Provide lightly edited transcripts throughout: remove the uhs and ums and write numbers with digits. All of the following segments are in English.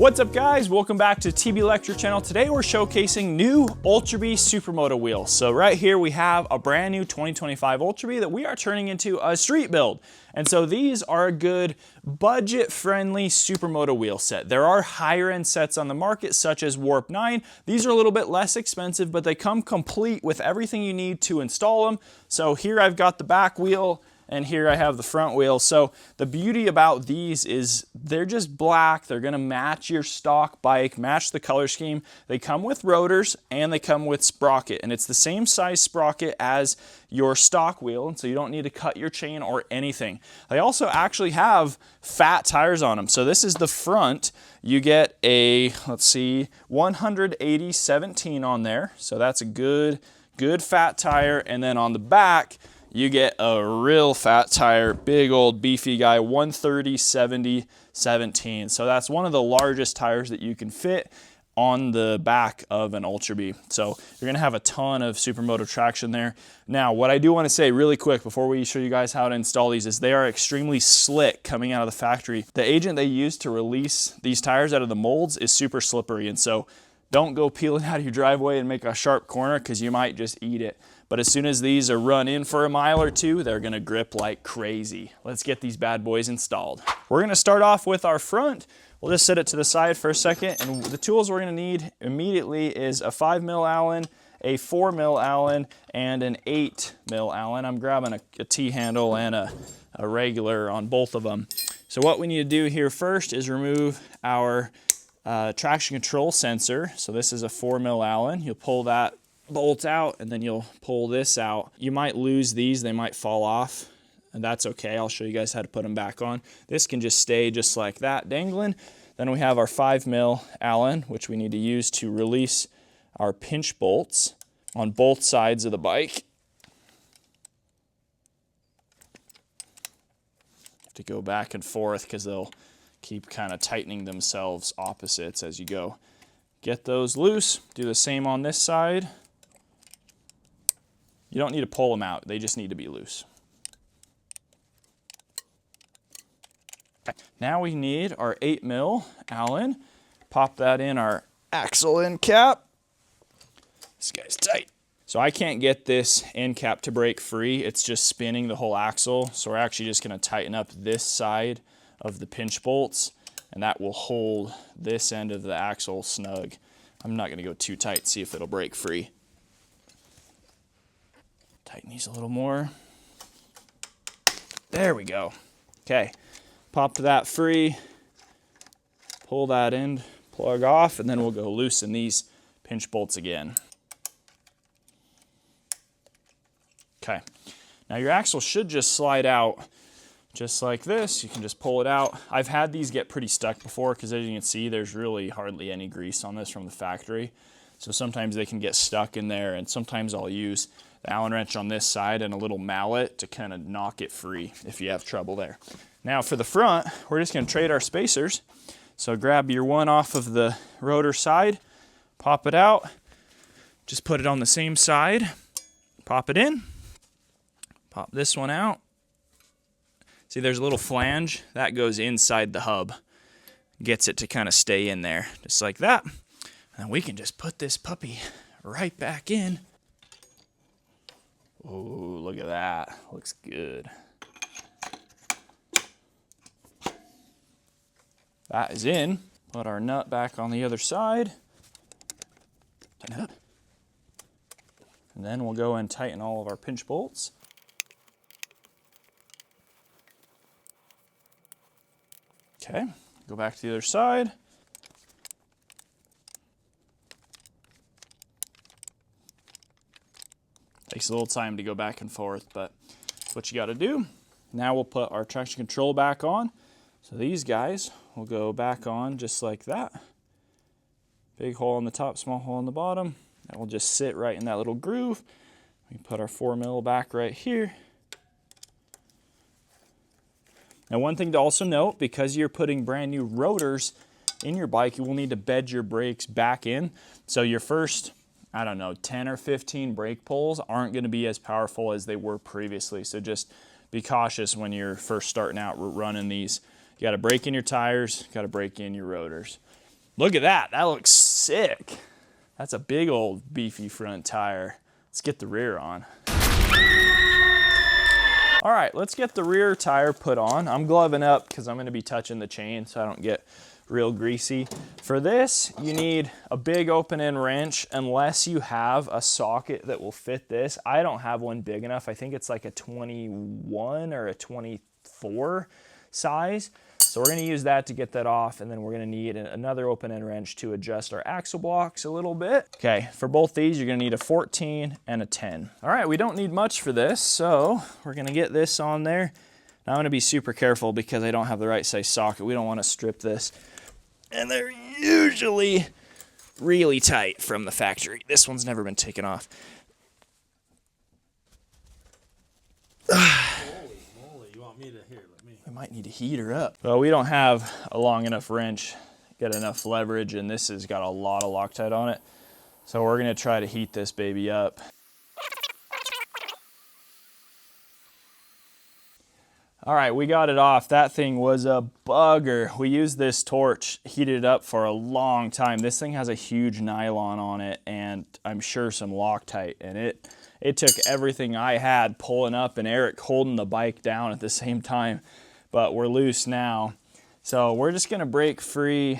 What's up guys, welcome back to TB Lecture channel. Today we're showcasing new Ultra B Supermoto wheels. So right here we have a brand new 2025 Ultra B that we are turning into a street build. And so these are a good budget-friendly Supermoto wheel set. There are higher end sets on the market such as Warp 9. These are a little bit less expensive, but they come complete with everything you need to install them. So here I've got the back wheel, and here I have the front wheel. So the beauty about these is they're just black. They're gonna match your stock bike, match the color scheme. They come with rotors and they come with sprocket, and it's the same size sprocket as your stock wheel, and so you don't need to cut your chain or anything. They also actually have fat tires on them. So this is the front. You get a, let's see, 180/17 on there. So that's a good fat tire. And then on the back, you get a real fat tire, big old beefy guy, 130/70/17. So that's one of the largest tires that you can fit on the back of an Ultra B. So you're gonna have a ton of Supermoto traction there. Now, what I do wanna say really quick before we show you guys how to install these is they are extremely slick coming out of the factory. The agent they use to release these tires out of the molds is super slippery, and so don't go peeling out of your driveway and make a sharp corner because you might just eat it. But as soon as these are run in for a mile or two, they're gonna grip like crazy. Let's get these bad boys installed. We're gonna start off with our front. We'll just set it to the side for a second, and the tools we're gonna need immediately is a 5mm Allen, a 4mm Allen, and an 8mm Allen. I'm grabbing a T-handle and a regular on both of them. So what we need to do here first is remove our traction control sensor. So this is a 4mm Allen. You'll pull that bolt out, and then you'll pull this out. You might lose these, they might fall off, and that's okay. I'll show you guys how to put them back on. This can just stay just like that, dangling. Then we have our 5mm Allen, which we need to use to release our pinch bolts on both sides of the bike. Have to go back and forth because they'll keep kind of tightening themselves opposites as you go. Get those loose. Do the same on this side. You don't need to pull them out. They just need to be loose. Okay. Now we need our 8mm Allen. Pop that in our axle end cap. This guy's tight. So I can't get this end cap to break free. It's just spinning the whole axle. So we're actually just gonna tighten up this side of the pinch bolts, and that will hold this end of the axle snug. I'm not gonna go too tight, see if it'll break free. Tighten these a little more. There we go. Okay, pop that free, pull that end plug off, and then we'll go loosen these pinch bolts again. Okay, now your axle should just slide out just like this. You can just pull it out. I've had these get pretty stuck before because as you can see, there's really hardly any grease on this from the factory. So sometimes they can get stuck in there, and sometimes I'll use the Allen wrench on this side and a little mallet to kind of knock it free if you have trouble there. Now for the front, we're just gonna trade our spacers. So grab your one off of the rotor side, pop it out, just put it on the same side, pop it in, pop this one out. See, there's a little flange that goes inside the hub, gets it to kind of stay in there, just like that. And we can just put this puppy right back in. Oh, look at that, looks good. That is in. Put our nut back on the other side. Tighten it up. And then we'll go and tighten all of our pinch bolts. Okay, go back to the other side. Takes a little time to go back and forth, but that's what you got to do. Now we'll put our traction control back on. So these guys will go back on just like that. Big hole on the top, small hole on the bottom. That will just sit right in that little groove. We put our 4mm back right here. Now one thing to also note, because you're putting brand new rotors in your bike, you will need to bed your brakes back in. So your first, I don't know, 10 or 15 brake pulls aren't going to be as powerful as they were previously. So just be cautious when you're first starting out running these. You got to brake in your tires, got to brake in your rotors. Look at that. That looks sick. That's a big old beefy front tire. Let's get the rear on. All right, let's get the rear tire put on. I'm gloving up because I'm gonna be touching the chain so I don't get real greasy. For this, you need a big open-end wrench unless you have a socket that will fit this. I don't have one big enough. I think it's like a 21 or a 24 size. So we're gonna use that to get that off, and then we're gonna need another open-end wrench to adjust our axle blocks a little bit. Okay, for both these, you're gonna need a 14 and a 10. All right, we don't need much for this, so we're gonna get this on there. Now I'm gonna be super careful because I don't have the right size socket. We don't wanna strip this. And they're usually really tight from the factory. This one's never been taken off. Holy moly, you want me to here, let me. We might need to heat her up. Well, we don't have a long enough wrench, get enough leverage, and this has got a lot of Loctite on it. So we're gonna try to heat this baby up. All right, we got it off. That thing was a bugger. We used this torch, heated it up for a long time. This thing has a huge nylon on it, and I'm sure some Loctite. And it took everything I had pulling up, and Eric holding the bike down at the same time. But we're loose now. So we're just gonna break free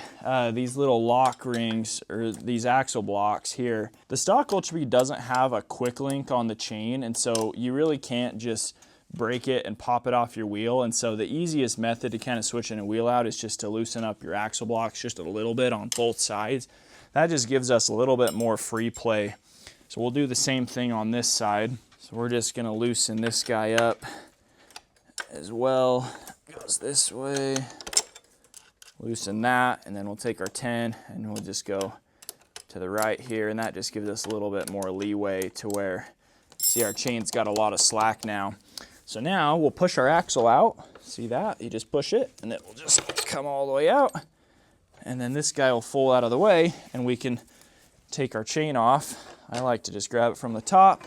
these little lock rings, or these axle blocks here. The stock Ultra B doesn't have a quick link on the chain, and so you really can't just break it and pop it off your wheel. And so the easiest method to kind of switch in a wheel out is just to loosen up your axle blocks just a little bit on both sides. That just gives us a little bit more free play. So we'll do the same thing on this side. So we're just gonna loosen this guy up as well. Goes this way, loosen that, and then we'll take our 10 and we'll just go to the right here, and that just gives us a little bit more leeway to where, see, our chain's got a lot of slack now. So now we'll push our axle out. See that? You just push it and it will just come all the way out. And then this guy will fold out of the way and we can take our chain off. I like to just grab it from the top,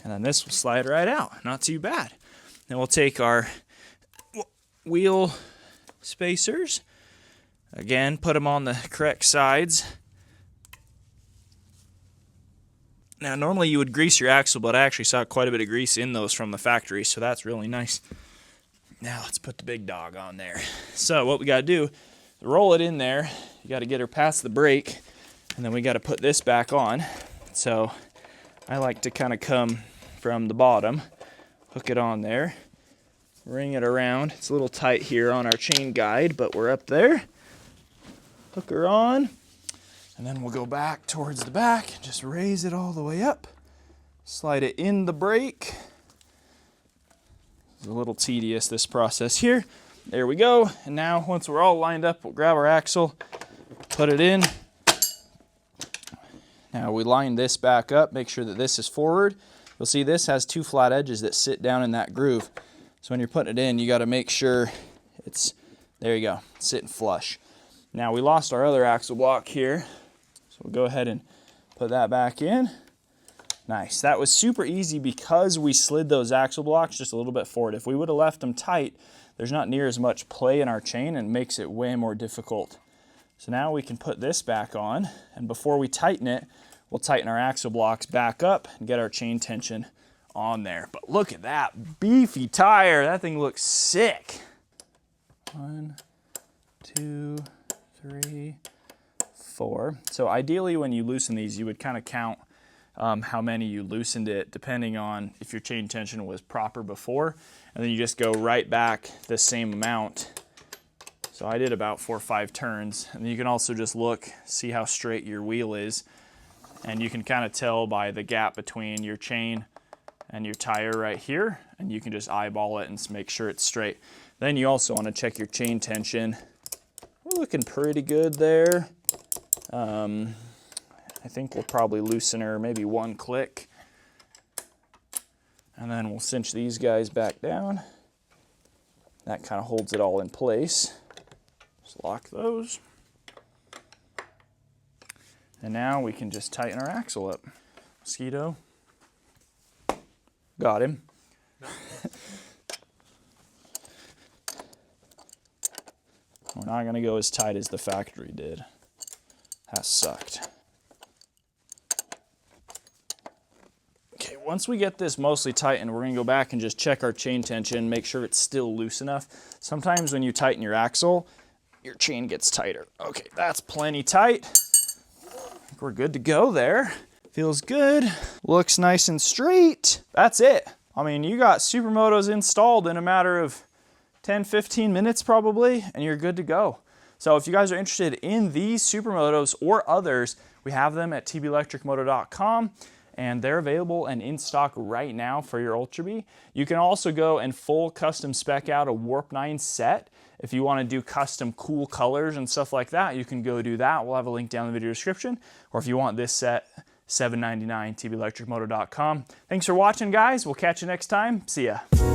and then this will slide right out. Not too bad. Then we'll take our wheel spacers. Again, put them on the correct sides. Now, normally you would grease your axle, but I actually saw quite a bit of grease in those from the factory, so that's really nice. Now, let's put the big dog on there. So what we got to do, roll it in there. You got to get her past the brake, and then we got to put this back on. So I like to kind of come from the bottom, hook it on there, ring it around. It's a little tight here on our chain guide, but we're up there. Hook her on. And then we'll go back towards the back, just raise it all the way up, slide it in the brake. It's a little tedious, this process here. There we go. And now once we're all lined up, we'll grab our axle, put it in. Now we line this back up, make sure that this is forward. You'll see this has two flat edges that sit down in that groove. So when you're putting it in, you got to make sure it's, there you go, sitting flush. Now we lost our other axle block here. So we'll go ahead and put that back in. Nice. That was super easy because we slid those axle blocks just a little bit forward. If we would have left them tight, there's not near as much play in our chain and makes it way more difficult. So now we can put this back on, and before we tighten it, we'll tighten our axle blocks back up and get our chain tension on there. But look at that beefy tire. That thing looks sick. 1, 2, 3, 4. So ideally when you loosen these, you would kind of count how many you loosened it depending on if your chain tension was proper before, and then you just go right back the same amount. So I did about 4 or 5 turns, and you can also just look, see how straight your wheel is, and you can kind of tell by the gap between your chain and your tire right here, and you can just eyeball it and make sure it's straight. Then you also want to check your chain tension. We're looking pretty good there. I think we'll probably loosen her maybe 1 click. And then we'll cinch these guys back down. That kind of holds it all in place. Just lock those. And now we can just tighten our axle up. Mosquito. Got him. We're not going to go as tight as the factory did. That sucked. Okay, once we get this mostly tightened, we're gonna go back and just check our chain tension, make sure it's still loose enough. Sometimes when you tighten your axle, your chain gets tighter. Okay, that's plenty tight. I think we're good to go there. Feels good, looks nice and straight. That's it. I mean, you got Supermotos installed in a matter of 10, 15 minutes probably, and you're good to go. So if you guys are interested in these Supermotos or others, we have them at tbelectricmoto.com. and they're available and in stock right now for your Ultra Bee. You can also go and full custom spec out a Warp 9 set. If you want to do custom cool colors and stuff like that, you can go do that. We'll have a link down in the video description. Or if you want this set, $7.99, tbelectricmoto.com. Thanks for watching, guys. We'll catch you next time. See ya.